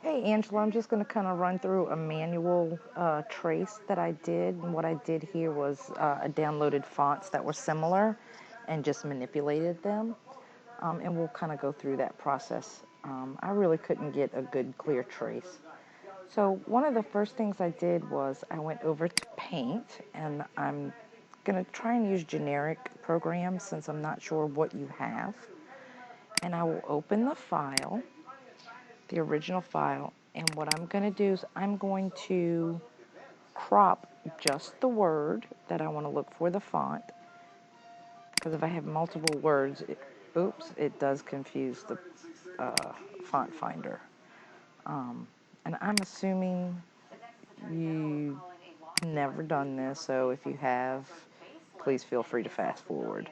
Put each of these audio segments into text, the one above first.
Hey Angela, I'm just going to kind of run through a manual trace that I did. And what I did here was I downloaded fonts that were similar and just manipulated them. And we'll kind of go through that process. I really couldn't get a good clear trace. So one of the first things I did was I went over to Paint, and I'm going to try and use generic programs since I'm not sure what you have. And I will open the file, the original file, and what I'm going to do is I'm going to crop just the word that I want to look for, the font, because if I have multiple words, it does confuse the font finder. And I'm assuming you've never done this, so if you have, please feel free to fast forward.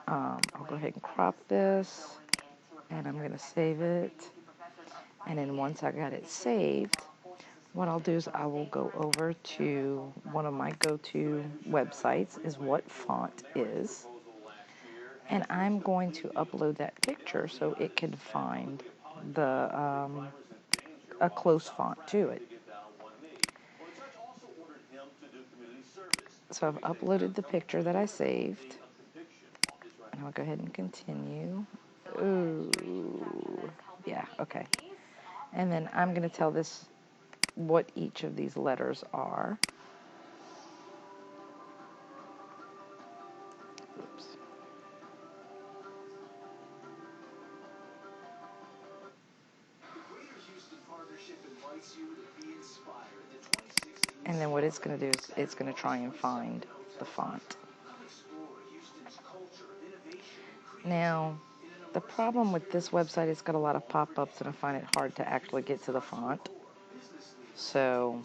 I'll go ahead and crop this, and I'm going to save it. And then once I got it saved, what I'll do is I will go over to one of my go-to websites, is What Font Is, and I'm going to upload that picture so it can find a close font to it. So I've uploaded the picture that I saved, and I'll go ahead and continue. Ooh, yeah, okay. And then I'm going to tell this what each of these letters are. Oops. And then what it's going to do is it's going to try and find the font. Now, the problem with this website, it's got a lot of pop-ups, and I find it hard to actually get to the font. So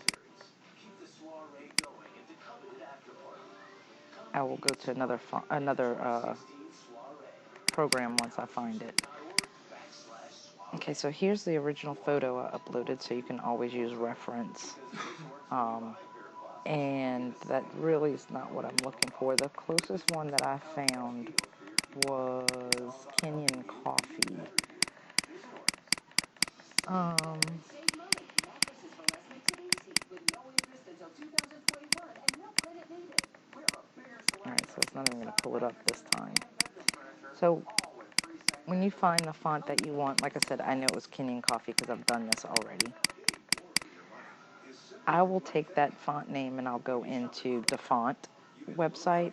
I will go to another program once I find it. Okay, so here's the original photo I uploaded, so you can always use reference. And that really is not what I'm looking for. The closest one that I found was Kenyan Coffee. Alright, so it's not even going to pull it up this time. So when you find the font that you want, like I said, I know it was Kenyan Coffee because I've done this already. I will take that font name and I'll go into the font website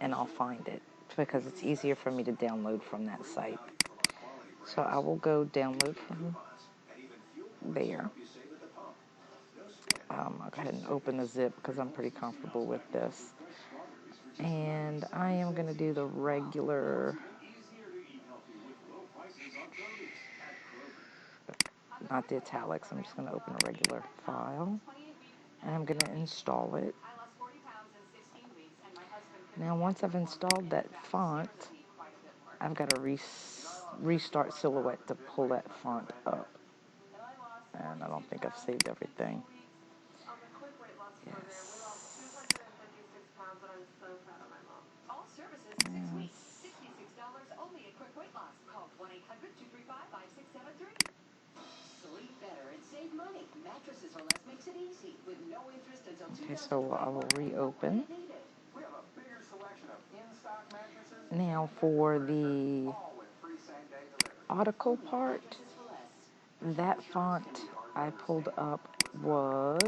and I'll find it because it's easier for me to download from that site. So I will go download from there. I'll go ahead and open the zip because I'm pretty comfortable with this. And I am going to do the regular, not the italics, I'm just going to open a regular file. And I'm going to install it. Now once I've installed that font, I've got to restart Silhouette to pull that font up. And I don't think I've saved everything. Yes. Okay, so I will reopen. Now for the audical part, that font I pulled up was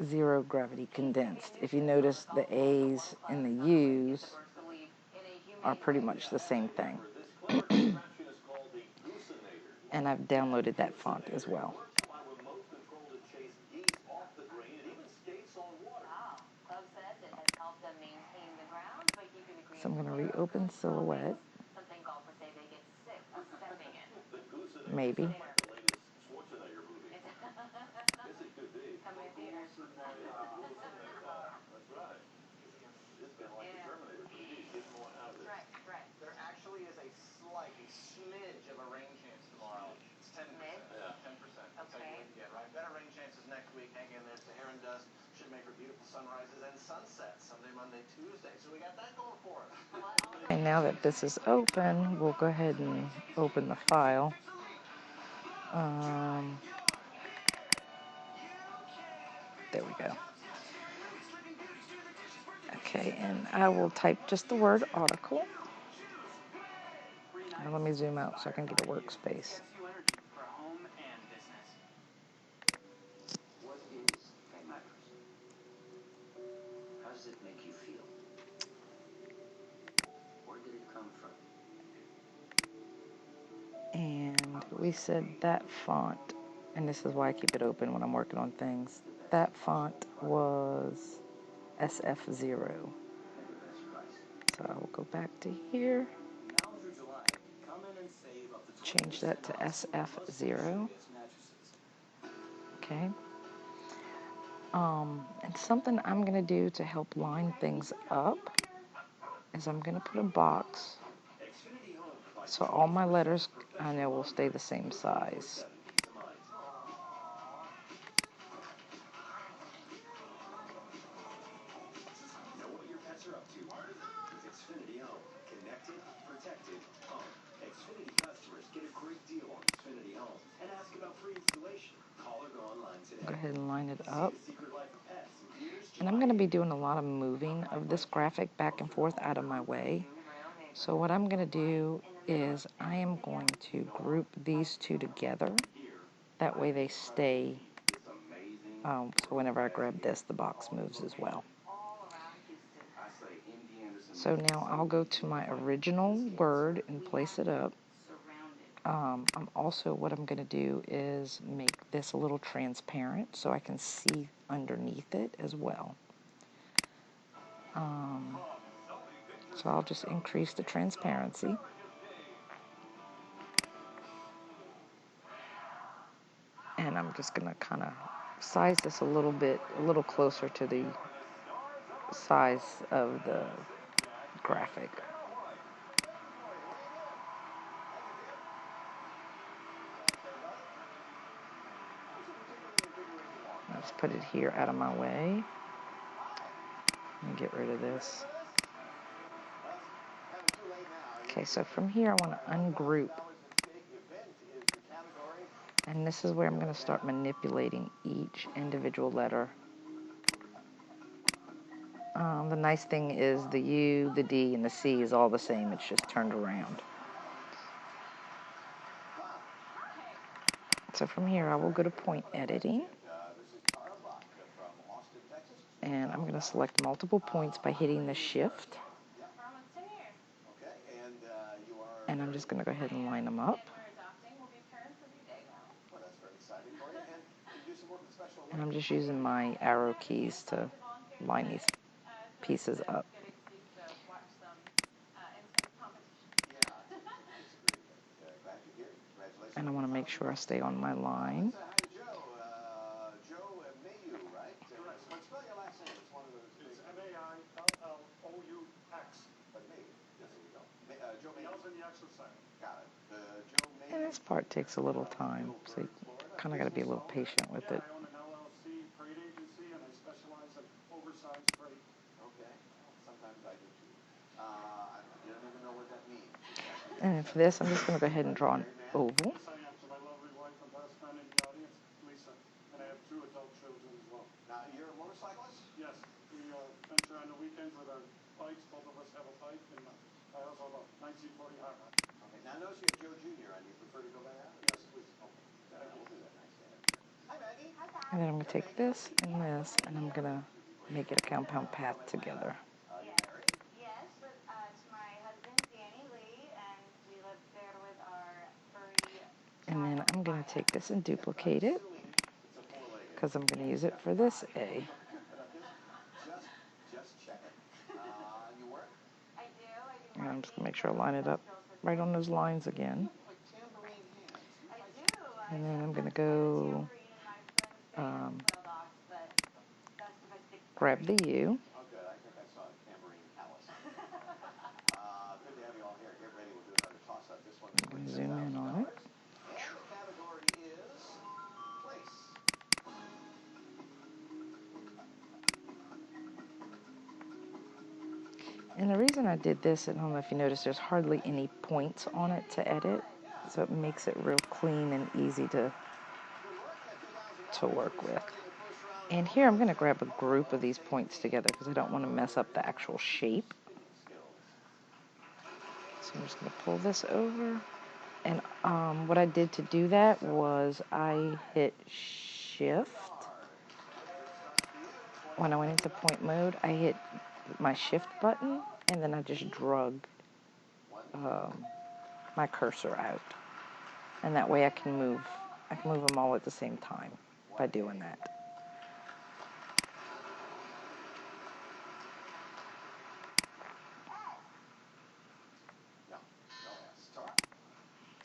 Zero Gravity Condensed. If you notice, the A's and the U's are pretty much the same thing. And I've downloaded that font as well. So I'm going to reopen Silhouette. Maybe. There actually is a smidge of a rain chance tomorrow. It's 10%. Yeah. 10%. That's how you get, right? Better rain chances next week. Hang in there. make for beautiful sunrises and sunsets Sunday, Monday, Tuesday. So we got that going for us. And now that this is open, we'll go ahead and open the file. There we go. Okay, and I will type just the word audical. Now let me zoom out so I can get a workspace. What is my-MADART? How does it make you feel? Where did it come from? And we said that font, and this is why I keep it open when I'm working on things, that font was SF0. So I will go back to here, change that to SF0. Okay. And something I'm going to do to help line things up is I'm going to put a box so all my letters I know will stay the same size. Know what your pets are up to. Xfinity Home. Connected, protected, home. Xfinity customers get a great deal on Xfinity Home and ask about free installation. Call or go online today. Go ahead and line it up. See The Secret Life of Pets in theaters And I'm going to be doing a lot of moving of this graphic back and forth out of my way. So what I'm going to do is I am going to group these two together. That way they stay, so whenever I grab this, the box moves as well. So now I'll go to my original word and place it up. What I'm going to do is make this a little transparent so I can see underneath it as well. So I'll just increase the transparency. And I'm just going to kind of size this a little closer to the size of the graphic. Let's put it here out of my way and get rid of this. Okay, so from here I want to ungroup. And this is where I'm going to start manipulating each individual letter. The nice thing is the U, the D, and the C is all the same. It's just turned around. So from here I will go to point editing. And I'm going to select multiple points by hitting the shift. And I'm just going to go ahead and line them up. And I'm just using my arrow keys to line these pieces up. And I want to make sure I stay on my line. Spell your last name. It's one of those. It's M-A-I-L-L-O-U-X. But Mayhew. Yes, there you go. Joe Mayhew. Yells in the exercise. Got it. Joe Mayhew. And this part takes a little time, so you kind of got to be a little patient with it. I own an LLC freight agency, and I specialize in oversized freight. Okay. Well, sometimes I do too. You don't even know what that means. And for this, I'm just going to go ahead and draw an oval. Yes, I am. To my lovely wife and best friend in the audience, Lisa. And I have 2 adult children as well. Now, you're a motorcyclist? Yes. We venture on the weekends with our bikes. Both of us have a bike, and I also have a 1940 hot rod. Okay. Now, notice you have Joe Jr. on. Do you prefer to go by that? Yes, please. Okay. We'll do that. Nice to have you. Hi, Maggie. Hi, Dad. And then I'm going to take this, and I'm going to make it a compound path together. You married? Yes, to my husband, Danny Lee, and we live there with our furry And then I'm going to take this and duplicate it, because I'm going to use it for this A. Just checking. You work? I do. And I'm just going to make sure I line it up right on those lines again. Like tambourine hands. I do. And then I'm going to go grab the U. Oh, good. I think I saw a tambourine palace. Good to have you all here. Get ready. We'll do another toss-up. This one is I'm going to zoom in on it. And the category is place. And the reason I did this, I don't know if you noticed, there's hardly any points on it to edit, so it makes it real clean and easy to work with. And here I'm going to grab a group of these points together because I don't want to mess up the actual shape. So I'm just going to pull this over. And what I did to do that was I hit shift. When I went into point mode, I hit my shift button, and then I just drug my cursor out. And that way I can move them all at the same time by doing that.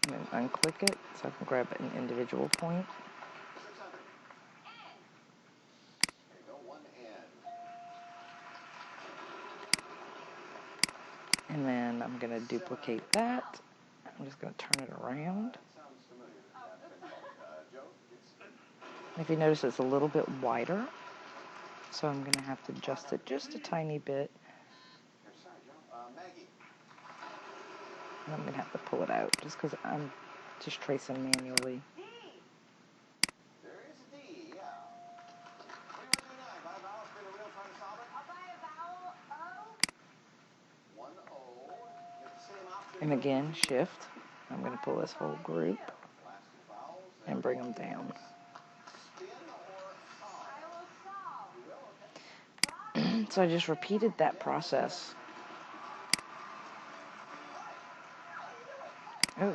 And then unclick it so I can grab an individual point. And then I'm going to duplicate that. I'm just going to turn it around. And if you notice, it's a little bit wider. So I'm going to have to adjust it just a tiny bit. And I'm going to have to pull it out just because I'm just tracing manually. There is a D, yeah. What do you want to do now? Buy a vowel, spin a wheel, try to solve it? I'll buy a vowel, O. 1 O. Get the same option. And again, shift. I'm going to pull this whole group and bring them down. Spin or solve? I will solve. You will, okay. So I just repeated that process. Oh. We'll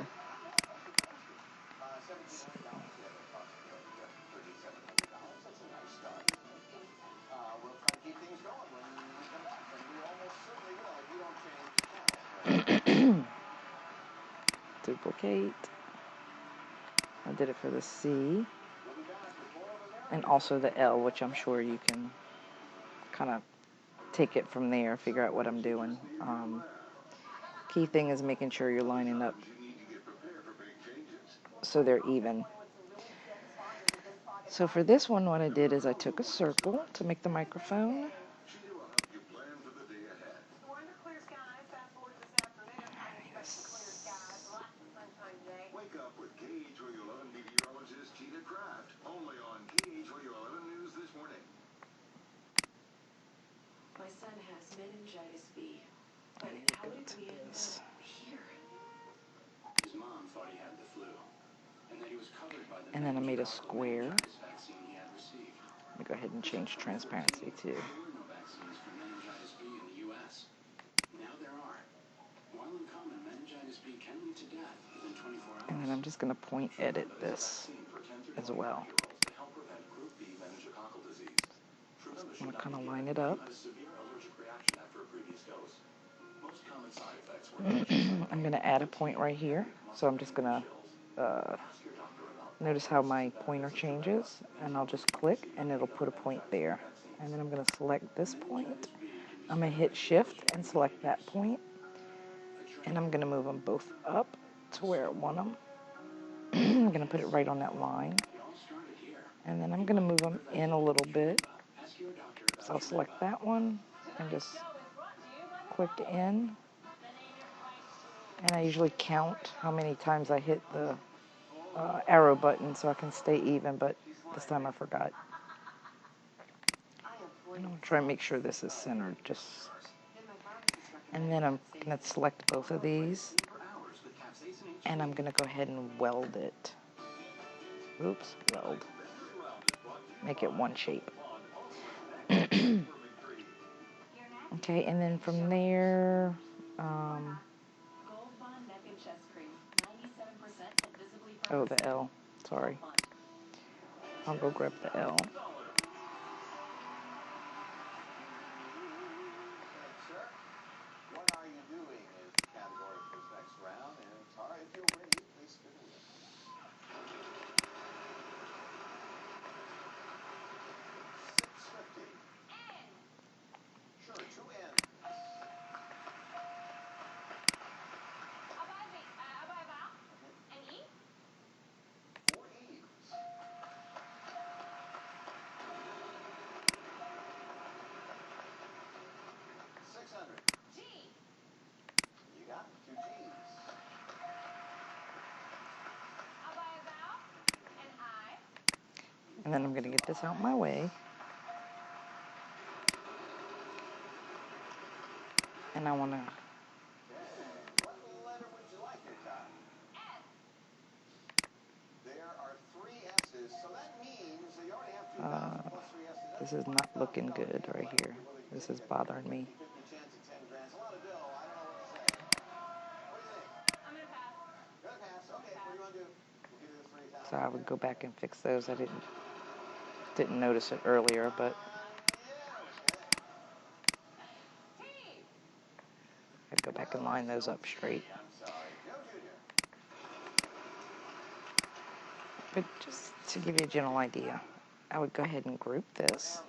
try to keep things going when we come back, and we almost certainly will if you don't change channel. Duplicate. I did it for the C. And also the L, which I'm sure you can kind of take it from there, figure out what I'm doing. Key thing is making sure you're lining up so they're even. So for this one, what I did is I took a circle to make the microphone. Wake up with KH11 meteorologist Gina Kraft, only on KH11 News this morning. My son has meningitis B. But how did we end up here? His mom thought he had the flu, and that he was covered by the And then I made a square. vaccine he had received. Let me go ahead and change transparency too. There were no vaccines for meningitis B in the U.S. Now there are. While uncommon, meningitis B can lead to death within 24 hours. And then I'm just going to point edit this as well. I'm going to kind of line it up. I'm going to add a point right here. So I'm just going to notice how my pointer changes. And I'll just click and it'll put a point there. And then I'm going to select this point. I'm going to hit shift and select that point. And I'm going to move them both up to where I want them. I'm going to put it right on that line. And then I'm going to move them in a little bit. So I'll select that one and just click in. And I usually count how many times I hit the arrow button so I can stay even, but this time I forgot. I'm going to try and make sure this is centered. And then I'm going to select both of these. And I'm going to go ahead and weld it. Oops, weld. Make it one shape. Okay, and then from there, oh, the L, sorry. I'll go grab the L. Sir, what are you doing is the category for this next round, and Tara, if you're ready, please spin the wheel. 650. Sure, 2 N's. I'll buy a vowel. An E. 4 E's. 600. G. And then I'm going to get this out my way. And I want to... What letter would you like here, Todd? S. There are 3 S's, so that means that you already have 2,000 plus 3 S's. This is not looking good right here. This is bothering me. 50 chance at 10 grand. It's a lot of dough. I don't know what to say. What do you think? I'm gonna pass. You're gonna pass. Okay, what do you want to do? We'll give you the 3,000. So I would go back and fix those. I didn't notice it earlier, but T. I'd go back and line those up straight. I'm sorry. Joe Jr. But just to give you a general idea, I would go ahead and group this.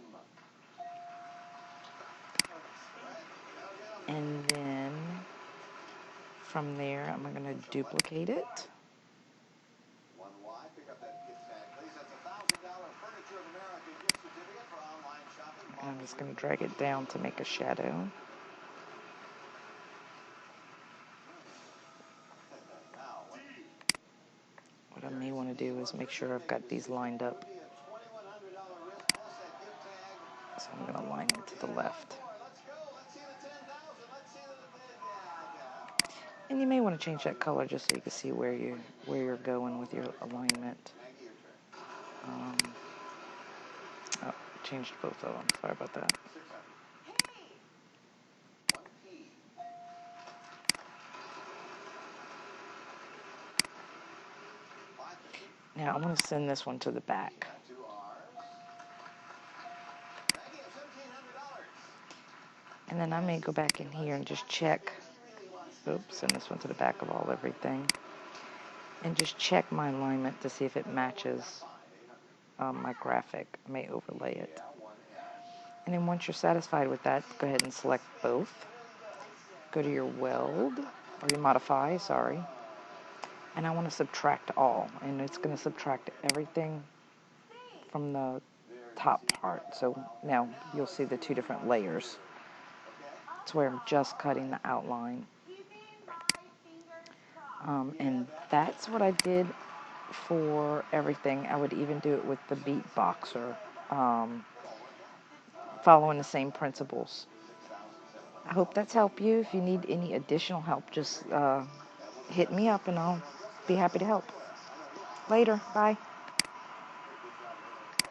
And then from there, I'm going to duplicate it. 1Y, pick up that gift tag, please. That's $1,000 Furniture of America gift certificate for online shopping. And I'm just going to drag it down to make a shadow. Now, What I may want to do is make sure I've got these lined up. $2,100 risk plus that gift tag. So I'm going to line it to the left. Let's go. Let's see the 10,000. Let's see the And you may want to change that color just so you can see where you're going with your alignment. Maggie, your turn. Oh, changed both of them. Sorry about that. 600. P. 1P. 550. Now I'm going to send this one to the back. 2 R's. Maggie, $1,700. And then I may go back in here and just check. Oops, send this one to the back of everything. And just check my alignment to see if it matches my graphic. I may overlay it. And then once you're satisfied with that, go ahead and select both. Go to your weld, or your modify, sorry. And I want to subtract all. And it's going to subtract everything from the top part. So now you'll see the 2 different layers. It's where I'm just cutting the outline. And that's what I did for everything. I would even do it with the beatboxer, following the same principles. I hope that's helped you. If you need any additional help, just hit me up and I'll be happy to help. Later. Bye.